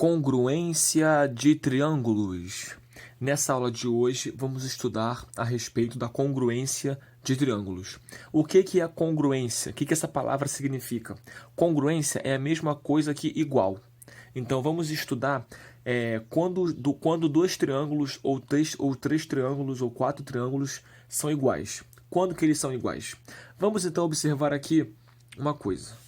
Congruência de triângulos. Nessa aula de hoje, vamos estudar a respeito da congruência de triângulos. O que é congruência? O que essa palavra significa? Congruência é a mesma coisa que igual. Então, vamos estudar quando dois triângulos, ou três triângulos, ou quatro triângulos são iguais. Quando que eles são iguais? Vamos, então, observar aqui uma coisa.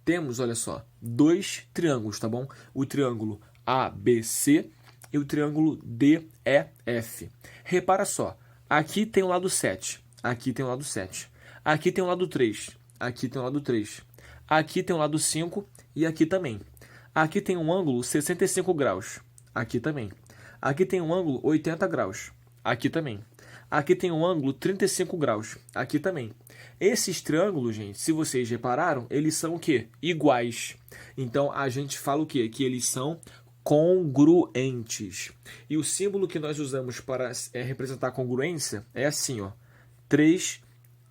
Temos, olha só, dois triângulos, tá bom? O triângulo ABC e o triângulo DEF. Repara só, aqui tem o lado 7, aqui tem o lado 7. Aqui tem o lado 3, aqui tem o lado 3. Aqui tem o lado 5 e aqui também. Aqui tem um ângulo 65 graus, aqui também. Aqui tem um ângulo 80 graus, aqui também. Aqui tem um ângulo 35 graus, aqui também. Esses triângulos, gente, se vocês repararam, eles são o quê? Iguais. Então, a gente fala o quê? Que eles são congruentes. E o símbolo que nós usamos para representar a congruência é assim, ó. 3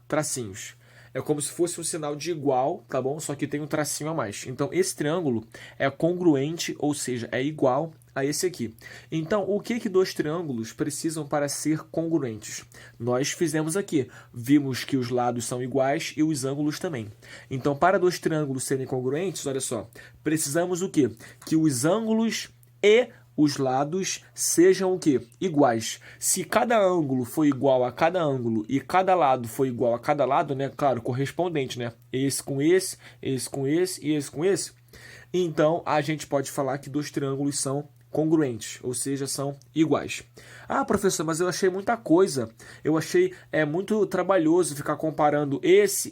tracinhos. É como se fosse um sinal de igual, tá bom? Só que tem um tracinho a mais. Então, esse triângulo é congruente, ou seja, é igual a esse aqui. Então, o que dois triângulos precisam para ser congruentes? Nós fizemos aqui. Vimos que os lados são iguais e os ângulos também. Então, para dois triângulos serem congruentes, olha só, precisamos o quê? Que os ângulos e os lados sejam o quê? Iguais. Se cada ângulo for igual a cada ângulo e cada lado for igual a cada lado, né? Claro, correspondente, né? Esse com esse, esse com esse e esse com esse. Então, a gente pode falar que dois triângulos são congruentes, ou seja, são iguais. Ah, professor, mas eu achei muita coisa. Eu achei muito trabalhoso ficar comparando esse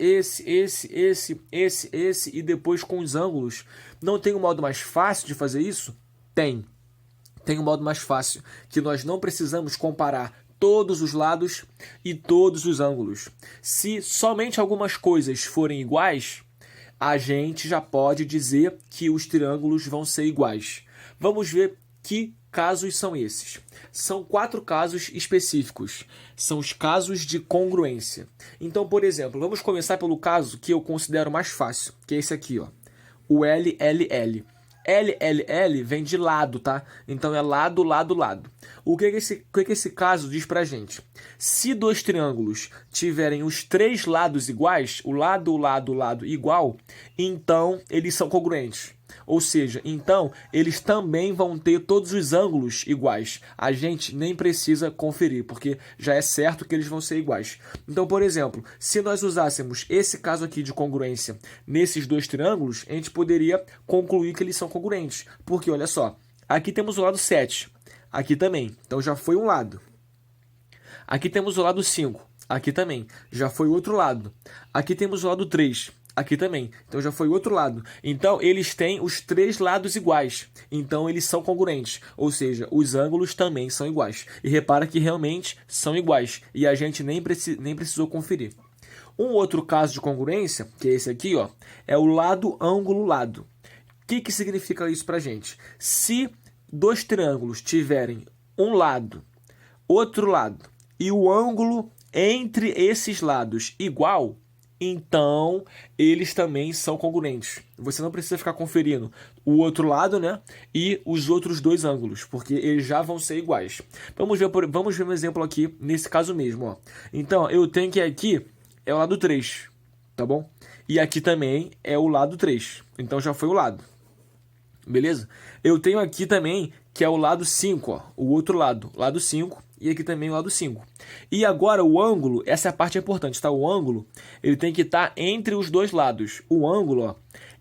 e depois com os ângulos. Não tem um modo mais fácil de fazer isso? Tem. Tem um modo mais fácil, que nós não precisamos comparar todos os lados e todos os ângulos. Se somente algumas coisas forem iguais, a gente já pode dizer que os triângulos vão ser iguais. Vamos ver que casos são esses. São 4 casos específicos. São os casos de congruência. Então, por exemplo, vamos começar pelo caso que eu considero mais fácil, que é esse aqui, ó, o LLL. LLL vem de lado, tá? Então é lado, lado, lado. O que esse caso diz pra gente? Se dois triângulos tiverem os 3 lados iguais, o lado igual, então eles são congruentes. Ou seja, então eles também vão ter todos os ângulos iguais. A gente nem precisa conferir, porque já é certo que eles vão ser iguais. Então, por exemplo, se nós usássemos esse caso aqui de congruência nesses dois triângulos, a gente poderia concluir que eles são congruentes. Porque, olha só, aqui temos o lado 7, aqui também, então já foi um lado. Aqui temos o lado 5, aqui também, já foi o outro lado. Aqui temos o lado 3, aqui também, então já foi o outro lado. Então, eles têm os 3 lados iguais. Então, eles são congruentes. Ou seja, os ângulos também são iguais. E repara que realmente são iguais. E a gente nem precisou conferir. Um outro caso de congruência, que é esse aqui, ó, é o lado, ângulo, lado. O que significa isso pra gente? Se dois triângulos tiverem um lado, outro lado, e o ângulo entre esses lados igual, então eles também são congruentes. Você não precisa ficar conferindo o outro lado, né, e os outros dois ângulos, porque eles já vão ser iguais. Vamos ver um exemplo aqui, nesse caso mesmo, ó. Então, eu tenho que aqui é o lado 3, tá bom? E aqui também é o lado 3, então já foi o lado. Beleza? Eu tenho aqui também que é o lado 5, ó, o outro lado, lado 5, e aqui também o lado 5. E agora o ângulo, essa é a parte importante, tá? O ângulo, ele tem que estar entre os dois lados. O ângulo, ó,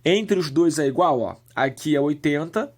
entre os dois é igual, ó. Aqui é 80,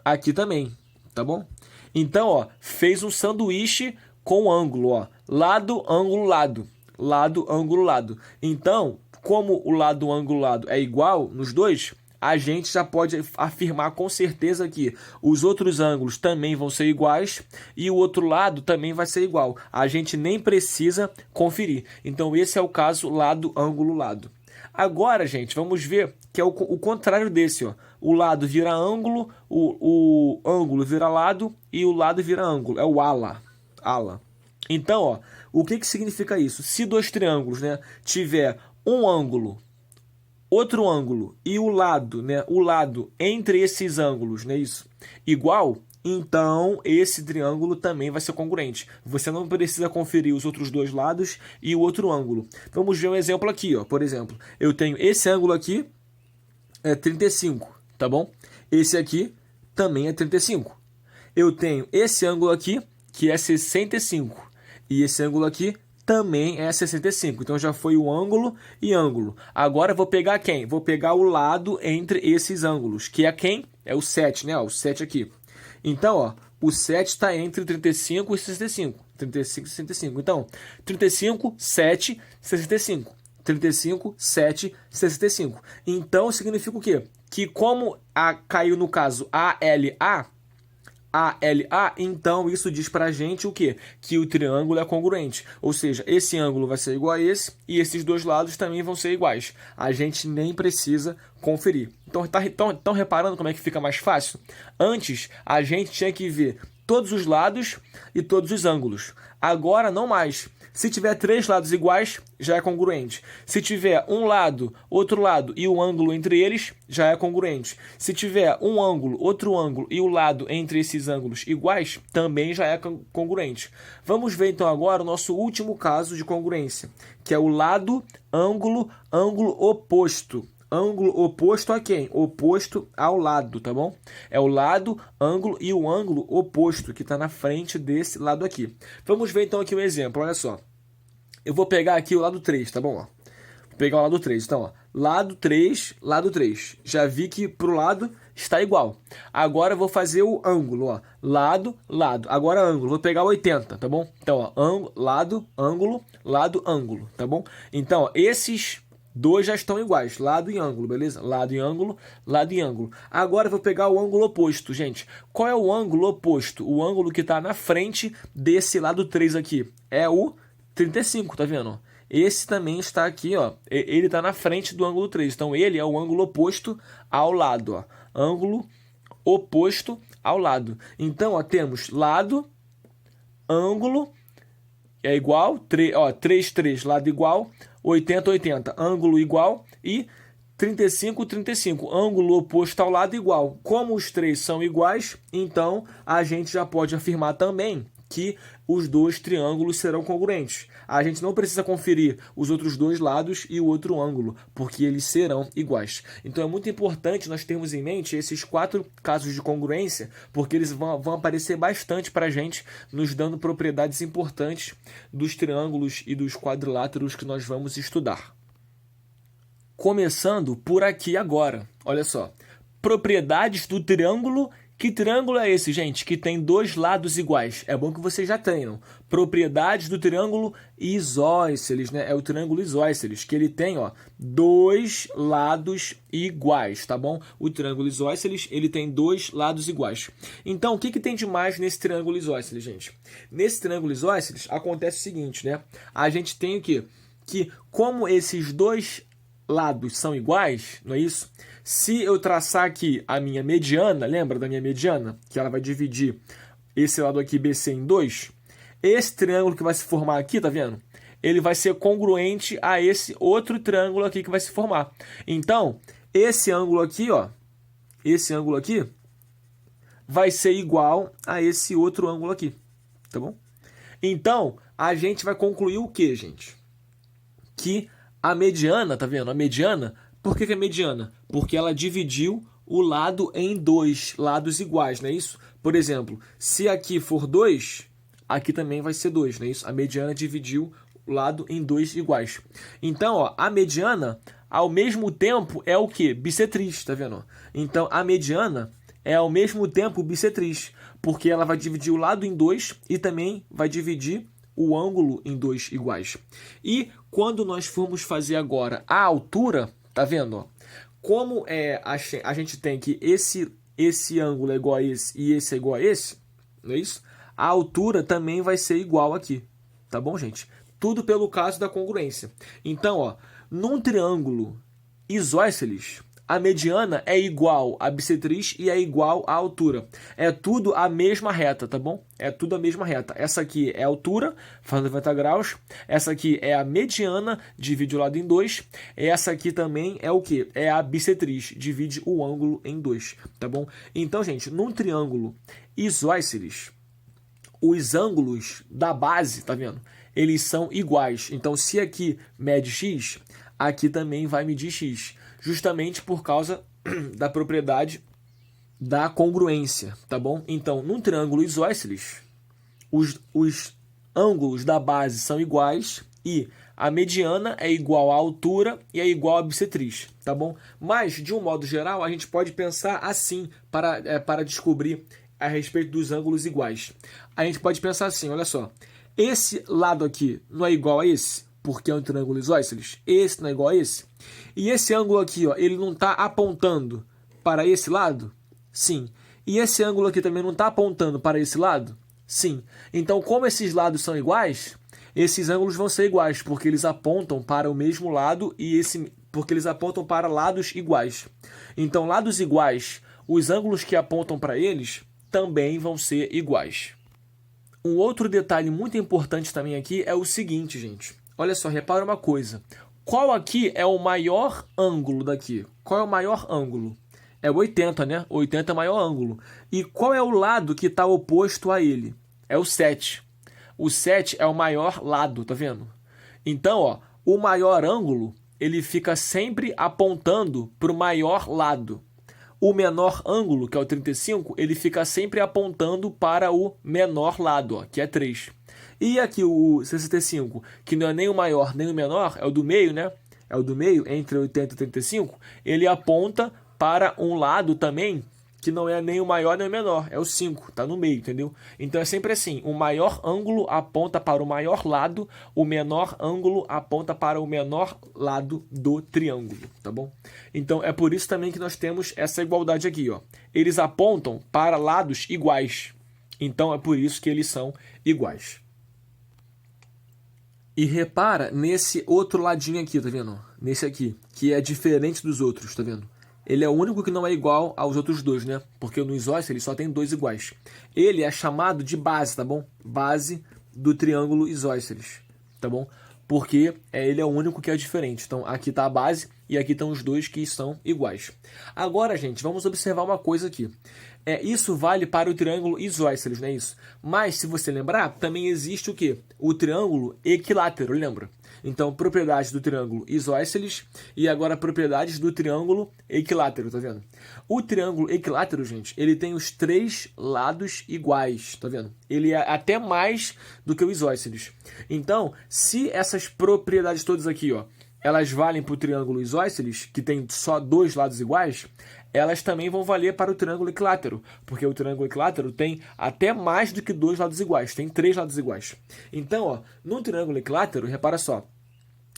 aqui também, tá bom? Então, ó, fez um sanduíche com ângulo, ó. Lado, ângulo, lado. Lado, ângulo, lado. Então, como o lado, ângulo, lado é igual nos dois, a gente já pode afirmar com certeza que os outros ângulos também vão ser iguais e o outro lado também vai ser igual. A gente nem precisa conferir. Então, esse é o caso lado, ângulo, lado. Agora, gente, vamos ver que é o contrário desse, ó. O lado vira ângulo, o ângulo vira lado e o lado vira ângulo. É o ala. Então, ó, o que significa isso? Se dois triângulos, né, tiver um ângulo outro ângulo e o lado, né, o lado entre esses ângulos, né, isso, igual, então esse triângulo também vai ser congruente. Você não precisa conferir os outros dois lados e o outro ângulo. Vamos ver um exemplo aqui, ó. Por exemplo, eu tenho esse ângulo aqui, é 35, tá bom? Esse aqui também é 35. Eu tenho esse ângulo aqui, que é 65, e esse ângulo aqui também é 65. Então já foi o ângulo e ângulo. Agora eu vou pegar quem? Vou pegar o lado entre esses ângulos, que é quem? É o 7, né? Ó, o 7 aqui. Então, ó, o 7 está entre 35 e 65. 35 e 65. Então, 35, 7, 65. 35, 7, 65. Então, significa o quê? Que como caiu no caso ALA, então isso diz pra gente o quê? Que o triângulo é congruente. Ou seja, esse ângulo vai ser igual a esse e esses dois lados também vão ser iguais. A gente nem precisa conferir. Então, estão reparando como é que fica mais fácil? Antes, a gente tinha que ver todos os lados e todos os ângulos. Agora, não mais. Se tiver três lados iguais, já é congruente. Se tiver um lado, outro lado e o ângulo entre eles, já é congruente. Se tiver um ângulo, outro ângulo e o lado entre esses ângulos iguais, também já é congruente. Vamos ver então agora o nosso último caso de congruência, que é o lado, ângulo, ângulo oposto. Ângulo oposto a quem? Oposto ao lado, tá bom? É o lado, ângulo e o ângulo oposto, que está na frente desse lado aqui. Vamos ver então aqui um exemplo, olha só. Eu vou pegar aqui o lado 3, tá bom? Ó, vou pegar o lado 3, então, ó, lado 3, lado 3. Já vi que pro lado está igual. Agora eu vou fazer o ângulo, ó. Lado, lado. Agora ângulo, vou pegar 80, tá bom? Então, ó, lado, ângulo, tá bom? Então, ó, esses dois já estão iguais, lado e ângulo, beleza? Lado e ângulo, lado e ângulo. Agora eu vou pegar o ângulo oposto, gente. Qual é o ângulo oposto? O ângulo que está na frente desse lado 3 aqui. É o 35, tá vendo? Esse também está aqui, ó. Ele está na frente do ângulo 3. Então, ele é o ângulo oposto ao lado, ó. Ângulo oposto ao lado. Então, ó, temos lado, ângulo, é igual, 3, 3, lado igual, 80, 80, ângulo igual e 35, 35, ângulo oposto ao lado igual. Como os três são iguais, então a gente já pode afirmar também que os dois triângulos serão congruentes. A gente não precisa conferir os outros dois lados e o outro ângulo, porque eles serão iguais. Então é muito importante nós termos em mente esses 4 casos de congruência, porque eles vão aparecer bastante para a gente, nos dando propriedades importantes dos triângulos e dos quadriláteros que nós vamos estudar. Começando por aqui agora, olha só, propriedades do triângulo. Que triângulo é esse, gente? Que tem dois lados iguais. É bom que vocês já tenham. Propriedades do triângulo isósceles, né? É o triângulo isósceles, que ele tem, ó, dois lados iguais, tá bom? O triângulo isósceles, ele tem dois lados iguais. Então, o que tem de mais nesse triângulo isósceles, gente? Nesse triângulo isósceles, acontece o seguinte, né? A gente tem o quê? Que como esses dois lados são iguais, não é isso? Se eu traçar aqui a minha mediana, lembra da minha mediana? Que ela vai dividir esse lado aqui BC em 2. Esse triângulo que vai se formar aqui, tá vendo? Ele vai ser congruente a esse outro triângulo aqui que vai se formar. Então, esse ângulo aqui, ó, esse ângulo aqui vai ser igual a esse outro ângulo aqui, tá bom? Então, a gente vai concluir o quê, gente? Que a mediana, tá vendo? A mediana, por que é mediana? Porque ela dividiu o lado em dois lados iguais, não é isso? Por exemplo, se aqui for 2, aqui também vai ser 2, não é isso? A mediana dividiu o lado em dois iguais. Então, ó, a mediana, ao mesmo tempo, é o quê? Bissetriz, tá vendo? Então, a mediana é ao mesmo tempo bissetriz, porque ela vai dividir o lado em dois e também vai dividir o ângulo em dois iguais. E quando nós formos fazer agora a altura, tá vendo? Ó? Como a gente tem que esse ângulo é igual a esse e esse é igual a esse, não é isso? A altura também vai ser igual aqui, tá bom, gente? Tudo pelo caso da congruência. Então, ó, num triângulo isósceles, a mediana é igual à bissetriz e é igual à altura. É tudo a mesma reta, tá bom? É tudo a mesma reta. Essa aqui é a altura, faz 90 graus. Essa aqui é a mediana, divide o lado em 2. Essa aqui também é o quê? É a bissetriz, divide o ângulo em 2, tá bom? Então, gente, num triângulo isósceles, os ângulos da base, tá vendo? Eles são iguais. Então, se aqui mede x, aqui também vai medir x. Justamente por causa da propriedade da congruência, tá bom? Então, num triângulo isósceles, os ângulos da base são iguais e a mediana é igual à altura e é igual à bissetriz, tá bom? Mas, de um modo geral, a gente pode pensar assim para descobrir a respeito dos ângulos iguais. A gente pode pensar assim, olha só. Esse lado aqui não é igual a esse, porque é um triângulo isósceles. Esse não é igual a esse. E esse ângulo aqui, ó, ele não está apontando para esse lado? Sim. E esse ângulo aqui também não está apontando para esse lado? Sim. Então, como esses lados são iguais, esses ângulos vão ser iguais, porque eles apontam para o mesmo lado e porque eles apontam para lados iguais. Então, lados iguais, os ângulos que apontam para eles também vão ser iguais. Um outro detalhe muito importante também aqui é o seguinte, gente. Olha só, repara uma coisa. Qual aqui é o maior ângulo daqui? Qual é o maior ângulo? É o 80, né? 80 é o maior ângulo. E qual é o lado que está oposto a ele? É o 7. O 7 é o maior lado, tá vendo? Então, ó, o maior ângulo, ele fica sempre apontando para o maior lado. O menor ângulo, que é o 35, ele fica sempre apontando para o menor lado, ó, que é 3. E aqui o 65, que não é nem o maior nem o menor, é o do meio, né? É o do meio, entre 80 e 35, ele aponta para um lado também, que não é nem o maior nem o menor, é o 5, tá no meio, entendeu? Então é sempre assim, o maior ângulo aponta para o maior lado, o menor ângulo aponta para o menor lado do triângulo, tá bom? Então é por isso também que nós temos essa igualdade aqui, ó. Eles apontam para lados iguais, então é por isso que eles são iguais. E repara nesse outro ladinho aqui, tá vendo? Nesse aqui, que é diferente dos outros, tá vendo? Ele é o único que não é igual aos outros dois, né? Porque no isósceles só tem dois iguais. Ele é chamado de base, tá bom? Base do triângulo isósceles, tá bom? Porque ele é o único que é diferente. Então, aqui está a base e aqui estão os dois que são iguais. Agora, gente, vamos observar uma coisa aqui. Isso vale para o triângulo isósceles, não é isso? Mas, se você lembrar, também existe o quê? O triângulo equilátero, lembra? Então, propriedades do triângulo isósceles e agora propriedades do triângulo equilátero, tá vendo? O triângulo equilátero, gente, ele tem os 3 lados iguais, tá vendo? Ele é até mais do que o isósceles. Então, se essas propriedades todas aqui, ó, elas valem para o triângulo isósceles, que tem só 2 lados iguais, elas também vão valer para o triângulo equilátero, porque o triângulo equilátero tem até mais do que 2 lados iguais, tem 3 lados iguais. Então, ó, no triângulo equilátero, repara só,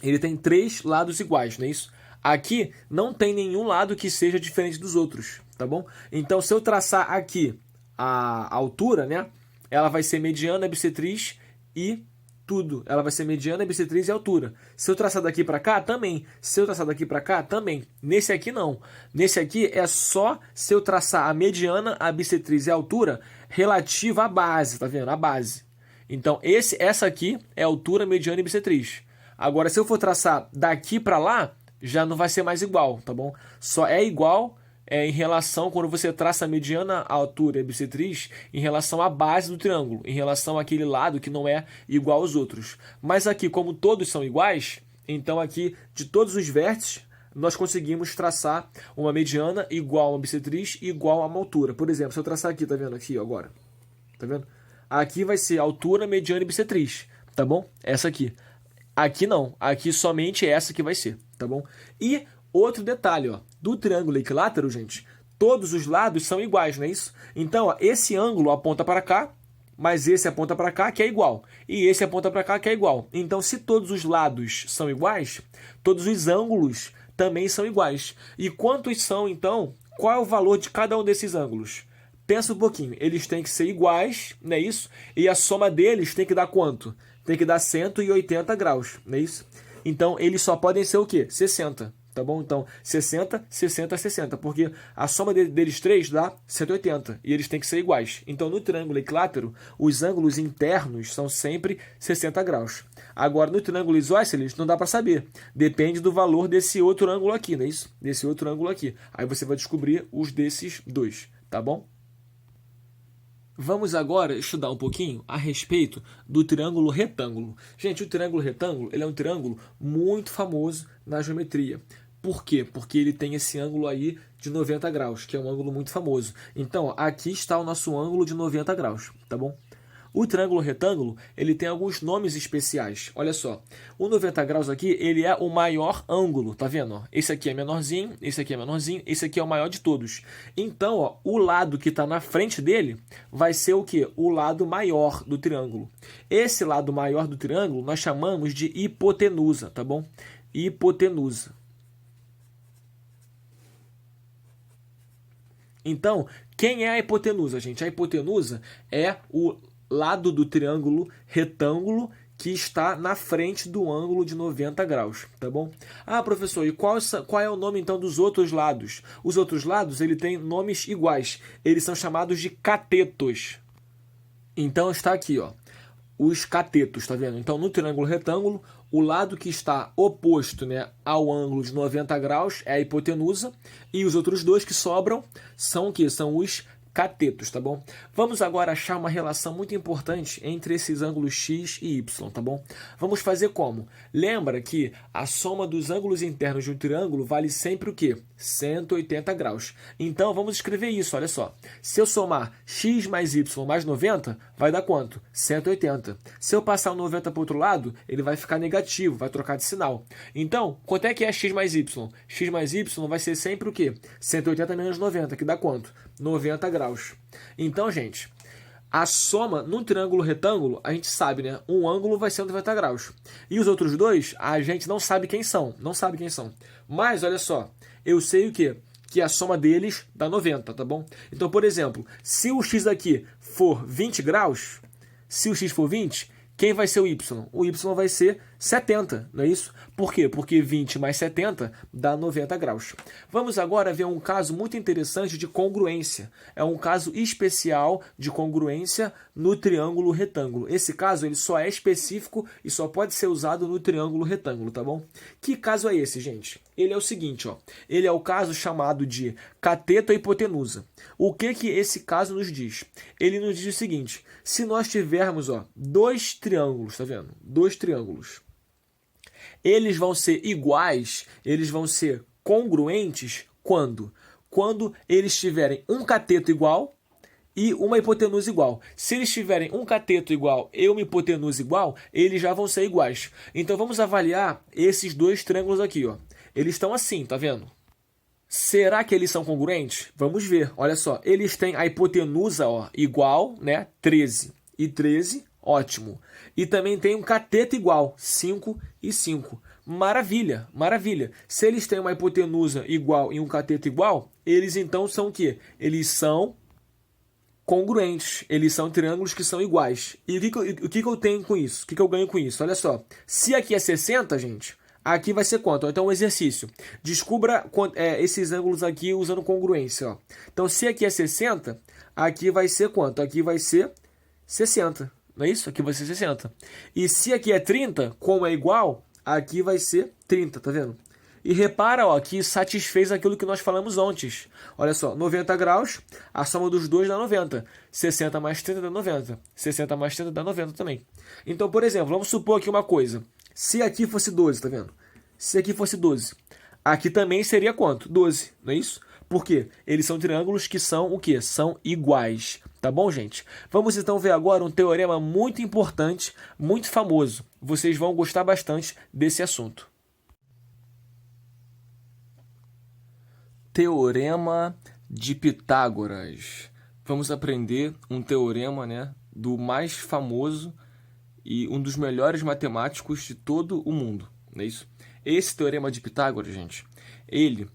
ele tem 3 lados iguais, não é isso? Aqui não tem nenhum lado que seja diferente dos outros, tá bom? Então, se eu traçar aqui a altura, né, ela vai ser mediana, bissetriz e tudo. Ela vai ser mediana, bissetriz e altura. Se eu traçar daqui para cá, também. Se eu traçar daqui para cá, também. Nesse aqui, não. Nesse aqui é só se eu traçar a mediana, a bissetriz e a altura relativa à base, tá vendo? A base. Então, essa aqui é a altura, mediana e bissetriz. Agora, se eu for traçar daqui para lá, já não vai ser mais igual, tá bom? Só é igual em relação, quando você traça a mediana, a altura e a bissetriz, em relação à base do triângulo, em relação àquele lado que não é igual aos outros. Mas aqui, como todos são iguais, então aqui, de todos os vértices, nós conseguimos traçar uma mediana igual a uma bissetriz igual a uma altura. Por exemplo, se eu traçar aqui, tá vendo? Aqui, ó, agora. Tá vendo? Aqui vai ser altura, mediana e bissetriz, tá bom? Essa aqui. Aqui não. Aqui somente essa que vai ser, tá bom? E outro detalhe, ó, do triângulo equilátero, gente, todos os lados são iguais, não é isso? Então, ó, esse ângulo aponta para cá, mas esse aponta para cá, que é igual. E esse aponta para cá, que é igual. Então, se todos os lados são iguais, todos os ângulos também são iguais. E quantos são, então? Qual é o valor de cada um desses ângulos? Pensa um pouquinho. Eles têm que ser iguais, não é isso? E a soma deles tem que dar quanto? Tem que dar 180 graus, não é isso? Então, eles só podem ser o quê? 60. tá bom? Então, 60, 60, 60, porque a soma deles três dá 180, e eles têm que ser iguais. Então, no triângulo equilátero, os ângulos internos são sempre 60 graus. Agora, no triângulo isósceles, não dá para saber. Depende do valor desse outro ângulo aqui, não é isso? Desse outro ângulo aqui. Aí você vai descobrir os desses dois, tá bom? Vamos agora estudar um pouquinho a respeito do triângulo retângulo. Gente, o triângulo retângulo ele é um triângulo muito famoso na geometria. Por quê? Porque ele tem esse ângulo aí de 90 graus, que é um ângulo muito famoso. Então, aqui está o nosso ângulo de 90 graus, tá bom? O triângulo retângulo, ele tem alguns nomes especiais. Olha só, o 90 graus aqui, ele é o maior ângulo, tá vendo? Esse aqui é menorzinho, esse aqui é menorzinho, esse aqui é o maior de todos. Então, ó, o lado que está na frente dele vai ser o quê? O lado maior do triângulo. Esse lado maior do triângulo nós chamamos de hipotenusa, tá bom? Hipotenusa. Então, quem é a hipotenusa, gente? A hipotenusa é o lado do triângulo retângulo que está na frente do ângulo de 90 graus, tá bom? Ah, professor, e qual é o nome então dos outros lados? Os outros lados, ele tem nomes iguais. Eles são chamados de catetos. Então está aqui, ó, os catetos, tá vendo? Então no triângulo retângulo, o lado que está oposto, né, ao ângulo de 90 graus é a hipotenusa e os outros dois que sobram são o quê? São os catetos, tá bom? Vamos agora achar uma relação muito importante entre esses ângulos x e y, tá bom? Vamos fazer como? Lembra que a soma dos ângulos internos de um triângulo vale sempre o quê? 180 graus. Então, vamos escrever isso, olha só. Se eu somar x mais y mais 90, vai dar quanto? 180. Se eu passar o 90 para o outro lado, ele vai ficar negativo, vai trocar de sinal. Então, quanto é que é x mais y? X mais y vai ser sempre o quê? 180 menos 90, que dá quanto? 90 graus. Então, gente, a soma num triângulo retângulo, a gente sabe, né? Um ângulo vai ser 90 graus. E os outros dois, a gente não sabe quem são. Não sabe quem são. Mas, olha só, eu sei o quê? Que a soma deles dá 90, tá bom? Então, por exemplo, se o x aqui for 20 graus, se o x for 20, quem vai ser o y? O y vai ser 70, não é isso? Por quê? Porque 20 mais 70 dá 90 graus. Vamos agora ver um caso muito interessante de congruência. É um caso especial de congruência no triângulo retângulo. Esse caso ele só é específico e só pode ser usado no triângulo retângulo, tá bom? Que caso é esse, gente? Ele é o seguinte, ó. Ele é o caso chamado de cateto à hipotenusa. O que esse caso nos diz? Ele nos diz o seguinte: se nós tivermos, ó, dois triângulos, tá vendo? Dois triângulos. Eles vão ser iguais, eles vão ser congruentes quando? Quando eles tiverem um cateto igual e uma hipotenusa igual. Se eles tiverem um cateto igual e uma hipotenusa igual, eles já vão ser iguais. Então vamos avaliar esses dois triângulos aqui, ó. Eles estão assim, tá vendo? Será que eles são congruentes? Vamos ver. Olha só, eles têm a hipotenusa, ó, igual, né, 13. E 13, ótimo. E também tem um cateto igual, 5 e 5. Maravilha, maravilha. Se eles têm uma hipotenusa igual e um cateto igual, eles então são o quê? Eles são congruentes. Eles são triângulos que são iguais. E o que eu tenho com isso? O que eu ganho com isso? Olha só. Se aqui é 60, gente, aqui vai ser quanto? Então, um exercício. Descubra esses ângulos aqui usando congruência. Ó. Então, se aqui é 60, aqui vai ser quanto? Aqui vai ser 60. Não é isso? Aqui vai ser 60. E se aqui é 30, como é igual, aqui vai ser 30, tá vendo? E repara, ó, que satisfez aquilo que nós falamos antes. Olha só, 90 graus, a soma dos dois dá 90. 60 mais 30 dá 90. 60 mais 30 dá 90 também. Então, por exemplo, vamos supor aqui uma coisa. Se aqui fosse 12, tá vendo? Se aqui fosse 12, aqui também seria quanto? 12, não é isso? Por quê? Eles são triângulos que são o quê? São iguais. Tá bom, gente? Vamos então ver agora um teorema muito importante, muito famoso. Vocês vão gostar bastante desse assunto. Teorema de Pitágoras. Vamos aprender um teorema, né, do mais famoso e um dos melhores matemáticos de todo o mundo. Não é isso? Esse teorema de Pitágoras, gente, ele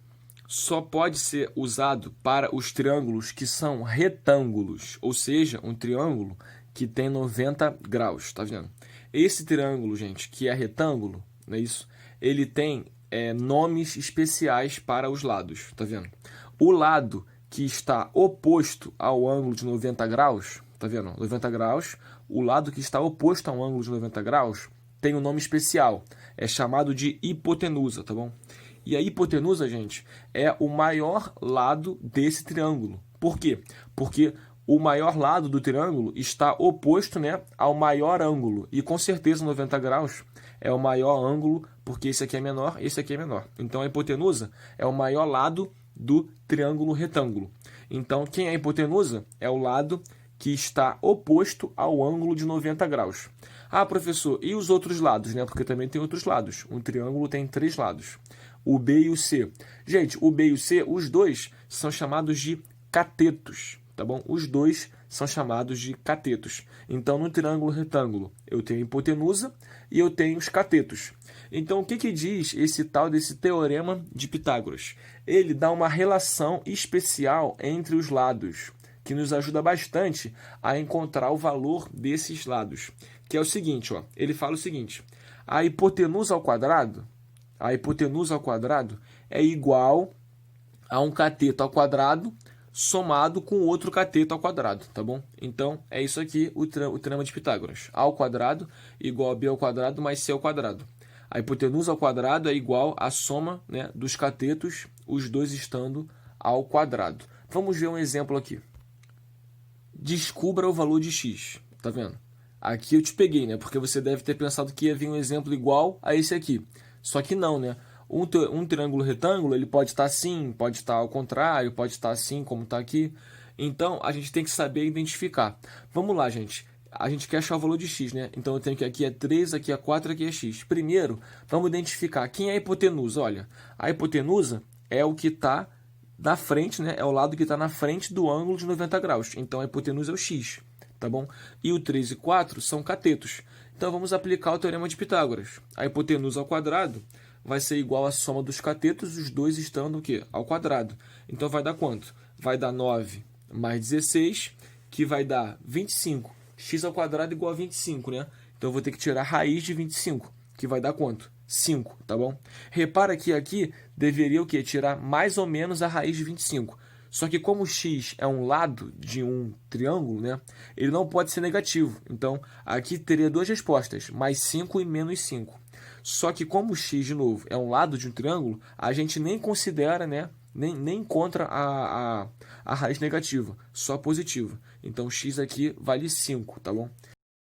só pode ser usado para os triângulos que são retângulos, ou seja, um triângulo que tem 90 graus, tá vendo? Esse triângulo, gente, que é retângulo, não é isso? Ele tem nomes especiais para os lados, tá vendo? O lado que está oposto ao ângulo de 90 graus, tá vendo? 90 graus, o lado que está oposto ao ângulo de 90 graus tem um nome especial, é chamado de hipotenusa, tá bom? E a hipotenusa, gente, é o maior lado desse triângulo. Por quê? Porque o maior lado do triângulo está oposto, né, ao maior ângulo. E com certeza 90 graus é o maior ângulo, porque esse aqui é menor, esse aqui é menor. Então a hipotenusa é o maior lado do triângulo retângulo. Então quem é a hipotenusa? É o lado que está oposto ao ângulo de 90 graus. Ah, professor, e os outros lados, né? Porque também tem outros lados. Um triângulo tem 3 lados. O B e o C. Gente, o B e o C, os dois são chamados de catetos, tá bom? Os dois são chamados de catetos. Então, no triângulo retângulo, eu tenho a hipotenusa e eu tenho os catetos. Então, o que diz esse tal desse teorema de Pitágoras? Ele dá uma relação especial entre os lados, que nos ajuda bastante a encontrar o valor desses lados, que é o seguinte, ó, ele fala o seguinte: a hipotenusa ao quadrado é igual a um cateto ao quadrado somado com outro cateto ao quadrado, tá bom? Então, é isso aqui o teorema de Pitágoras. A ao quadrado igual a b ao quadrado mais c ao quadrado. A hipotenusa ao quadrado é igual à soma, né, dos catetos, os dois estando ao quadrado. Vamos ver um exemplo aqui. Descubra o valor de x, tá vendo? Aqui eu te peguei, né? Porque você deve ter pensado que ia vir um exemplo igual a esse aqui. Só que não, né? Um triângulo retângulo, ele pode estar assim, pode estar ao contrário, pode estar assim como está aqui. Então, a gente tem que saber identificar. Vamos lá, gente. A gente quer achar o valor de x, né? Então, eu tenho que aqui é 3, aqui é 4, aqui é x. Primeiro, vamos identificar quem é a hipotenusa. Olha, a hipotenusa é o que está na frente, né? É o lado que está na frente do ângulo de 90 graus. Então, a hipotenusa é o x, tá bom? E o 3 e 4 são catetos. Então, vamos aplicar o teorema de Pitágoras. A hipotenusa ao quadrado vai ser igual à soma dos catetos, os dois estando o quê? Ao quadrado. Então, vai dar quanto? Vai dar 9 mais 16, que vai dar 25. X ao quadrado igual a 25, né? Então, eu vou ter que tirar a raiz de 25, que vai dar quanto? 5, tá bom? Repara que aqui deveria o quê? Tirar mais ou menos a raiz de 25. Só que como x é um lado de um triângulo, né? Ele não pode ser negativo. Então, aqui teria duas respostas, mais 5 e menos 5. Só que como x, de novo, é um lado de um triângulo, a gente nem considera, né? Nem encontra a raiz negativa, só positiva. Então, x aqui vale 5, tá bom?